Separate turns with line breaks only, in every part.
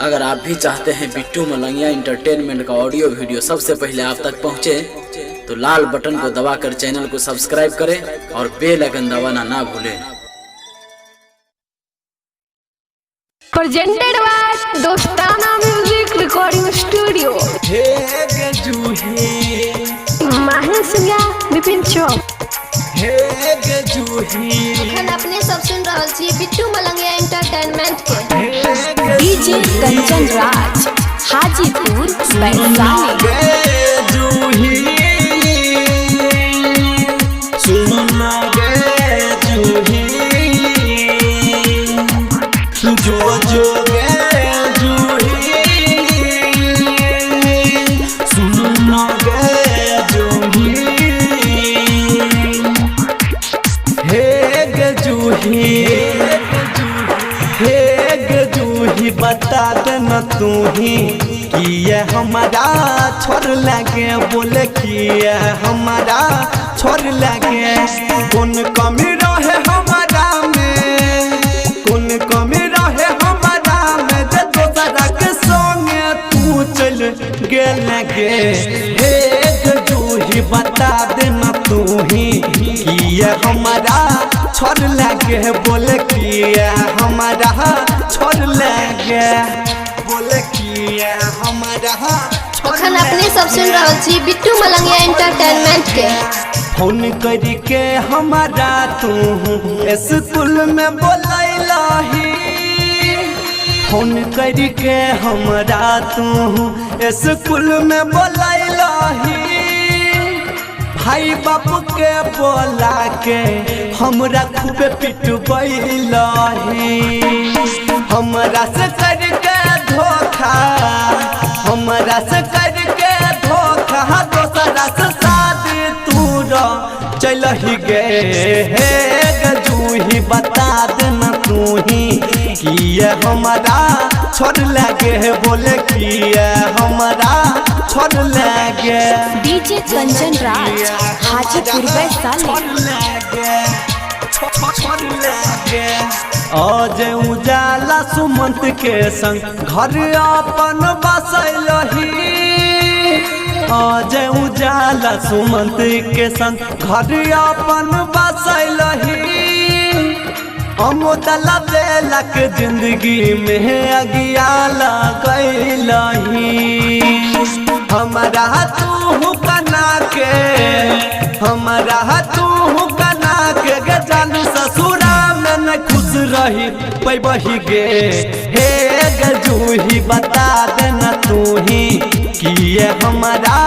अगर आप भी चाहते हैं बिट्टू मलंगिया इंटरटेनमेंट का ऑडियो वीडियो सबसे पहले आप तक पहुंचे, तो लाल बटन को दबाकर चैनल को सब्सक्राइब करें और बेल आइकन दबाना ना भूलें।
प्रेजेंटेड बाय दोस्ताना म्यूजिक रिकॉर्डिंग स्टूडियो। माहिर सिंह विपिन चौक।
अखन अपने सब सुन रहा छी बिट्टू मलंगिया एंटरटेनमेंट के
डीजे कंचन राज हाजीपुर वैशाली।
बता देना तू ही कि ये हमारा छोड़ लगे, बोले कि ये हमारा छोड़ लगे। कौन कमी रहे हमारा में, कौन कमी रहे हमारा में, जे दोसरा के संगे तू चल गेल लगे। हे जूही बता देना तू ही कि ये हमारा छोड़ लगे, बोले कि ये हमारा छोड़ लगे, बोले कि ये हमारा।
अखन अपने सब सुन रहा छी बिट्टू मलंगिया एंटरटेनमेंट के।
फोन करके हमारा तू स्कूल में बोलैलही, फोन करके हमारा तू स्कूल में बोलैलही। भाई बाप के बोला के हमरा खूब पिटबैलही, हमरा से करके धोखा, हमरा से करके धोखा, दोसरा से शादी तू चलही गे। हे जूही बता देना तू ही कि ये हमारा छोड़ लगे, बोले कि ये हमारा छोड़ लगे।
डीजे कंचन राज हाजीपुर वैशाली।
आज उजाला सुमंत के संग घर अपन बसैलही, आज उजाला सुमंत के संग घर अपन बसैलही। अमोदला देलक जिंदगी में अगिया लगैलही, हमारा तू कना के, हमारा तू कना के जानू ससुरा में न खुश रही पैबही गे। हे जूही बता देना तू ही कि ये हमारा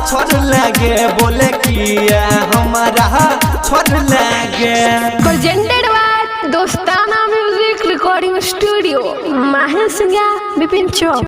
छोड़ लगे, बोले कि ये हमारा छोड़ लगे।
प्रेजेंटेड बाय दोस्ताना म्यूजिक रिकॉर्डिंग स्टूडियो। माहिर सिंह विपिन चौक।